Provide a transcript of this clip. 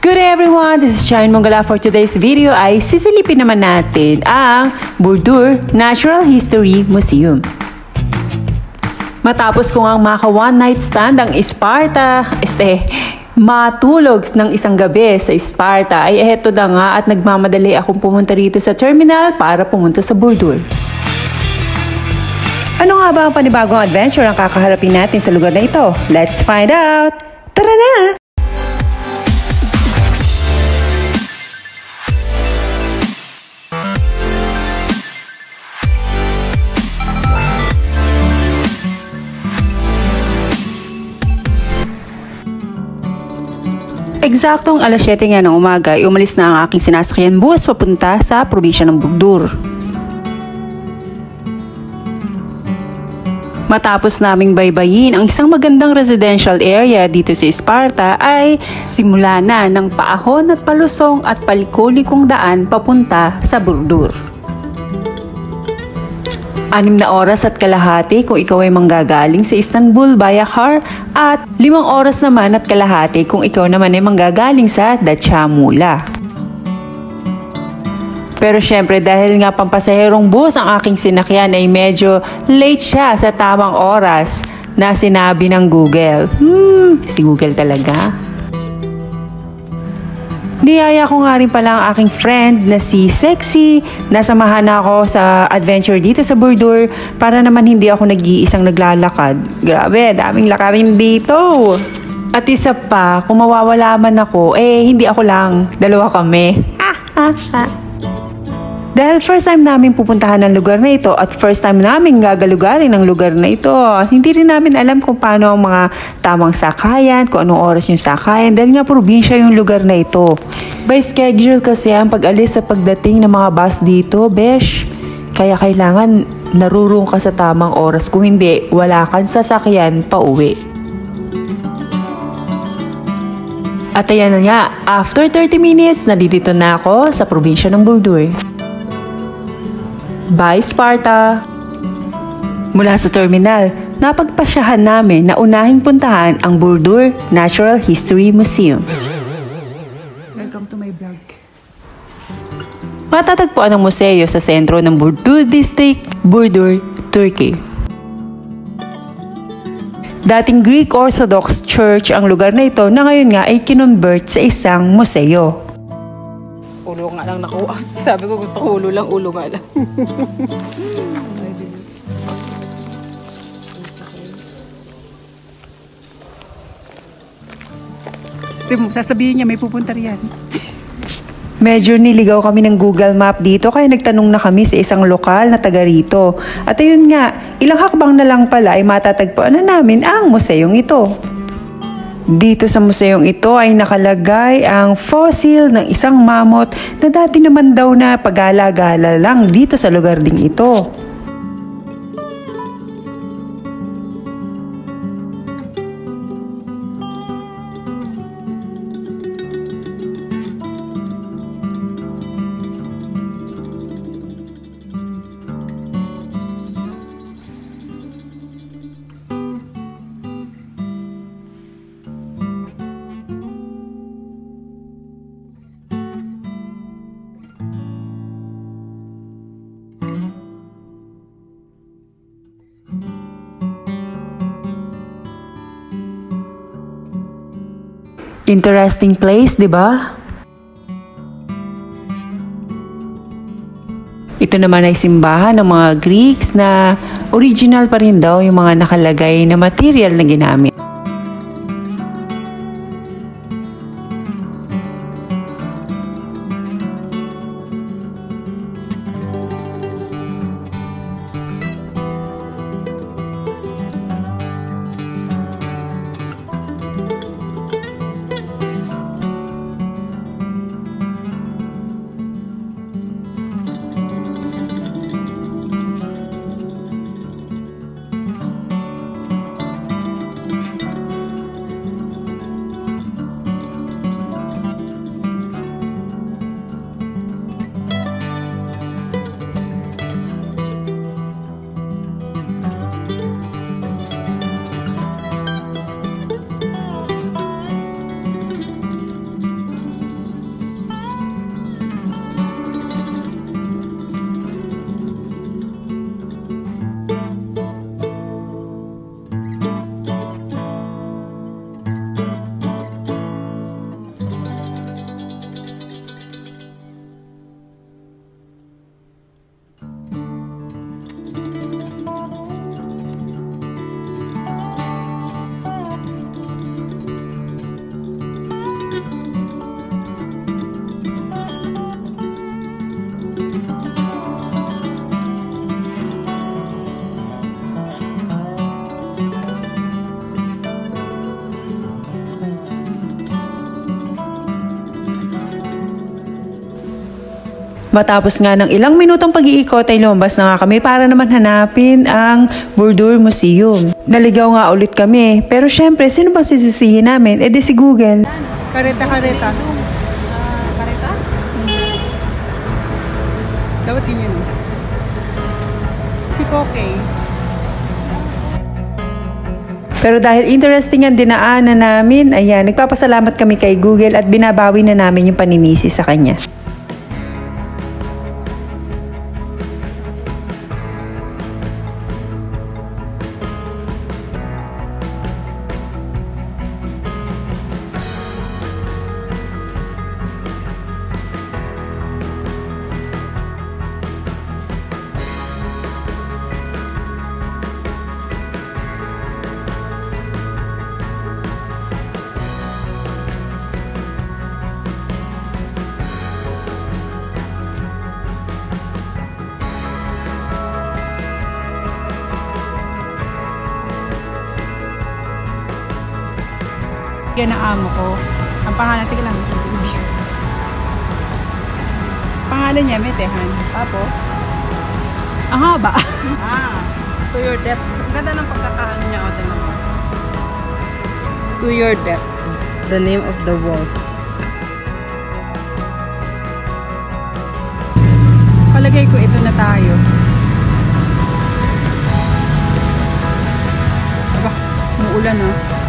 Good day everyone! This is Shine Mongala. For today's video ay sisilipin naman natin ang Burdur Natural History Museum. Matapos ko ang maka one night stand ang Sparta, matulog ng isang gabi sa Sparta ay eto na nga at nagmamadali akong pumunta rito sa terminal para pumunta sa Burdur. Ano nga ba ang panibagong adventure ang kakaharapin natin sa lugar na ito? Let's find out! Tara na! Eksaktong alas 7 nga ng umaga ay umalis na ang aking sinasakyan bus papunta sa probinsya ng Burdur. Matapos naming baybayin ang isang magandang residential area dito sa Sparta ay simula na ng paahon at palusong at palikulikong daan papunta sa Burdur. 6 na oras at kalahati kung ikaw ay manggagaling sa Istanbul via car at 5 oras naman at kalahati kung ikaw naman ay manggagaling sa Datchamula. Pero syempre dahil nga pampasaherong bus ang aking sinakyan ay medyo late siya sa tamang oras na sinabi ng Google. Si Google talaga. Niyaya ko nga rin pala ang aking friend na si Sexy. Nasamahan ako sa adventure dito sa Burdur para naman hindi ako nag-iisang naglalakad. Grabe, daming lakarin dito. At isa pa, kung mawawala man ako, hindi ako lang. Dalawa kami. Dahil first time namin pupuntahan ng lugar na ito at first time namin gagalugarin ng lugar na ito, hindi rin namin alam kung paano ang mga tamang sakayan, kung anong oras yung sakayan dahil nga probinsya yung lugar na ito. By schedule kasi ang pag-alis sa pagdating ng mga bus dito, besh. Kaya kailangan narurong ka sa tamang oras, kung hindi, wala kang sasakyan pa uwi. At ayan na nga, after 30 minutes, nandito na ako sa probinsya ng Burdur. Bye Sparta! Mula sa terminal, napagpasyahan namin na unahing puntahan ang Burdur Natural History Museum. Welcome to my vlog. Matatagpuan ang museo sa sentro ng Burdur District, Burdur, Turkey. Dating Greek Orthodox Church ang lugar na ito na ngayon nga ay kinonvert sa isang museo. Ulo nga lang nakuha. Sabi ko gusto ko ulo lang, ulo nga lang. Sasabihin niya may pupunta riyan. Medyo niligaw kami ng Google Map dito kaya nagtanong na kami sa isang lokal na taga rito. At ayun nga, ilang hakbang na lang pala ay matatagpuan na namin ang museong ito. Dito sa museong ito ay nakalagay ang fossil ng isang mammoth na dati naman daw na pagala-gala lang dito sa lugar ding ito. Interesting place, di ba? Ito naman ay simbahan ng mga Greeks na original pa rin daw yung mga nakalagay na material na ginamit. Matapos nga ng ilang minutong pag-iikot ay lumabas na nga kami para naman hanapin ang Burdure Museum. Naligaw nga ulit kami, pero syempre sino bang sisisihin namin? Eh di si Google. Kareta. Kareta? Dapat yun. Si Kokey. Pero dahil interesting ang dinaanan namin, ayan, nagpapasalamat kami kay Google at binabawi na namin yung paninisi sa kanya. Yan ang amo ko. Ang pangalan, tika lang. Pangalan niya, Metehan. Tapos, ang haba. To your depth. Ang ganda ng pagkakaano niya. O, tingnan mo. To your depth. The name of the wolf. Palagay ko ito na tayo. Aba, umuulan, ha.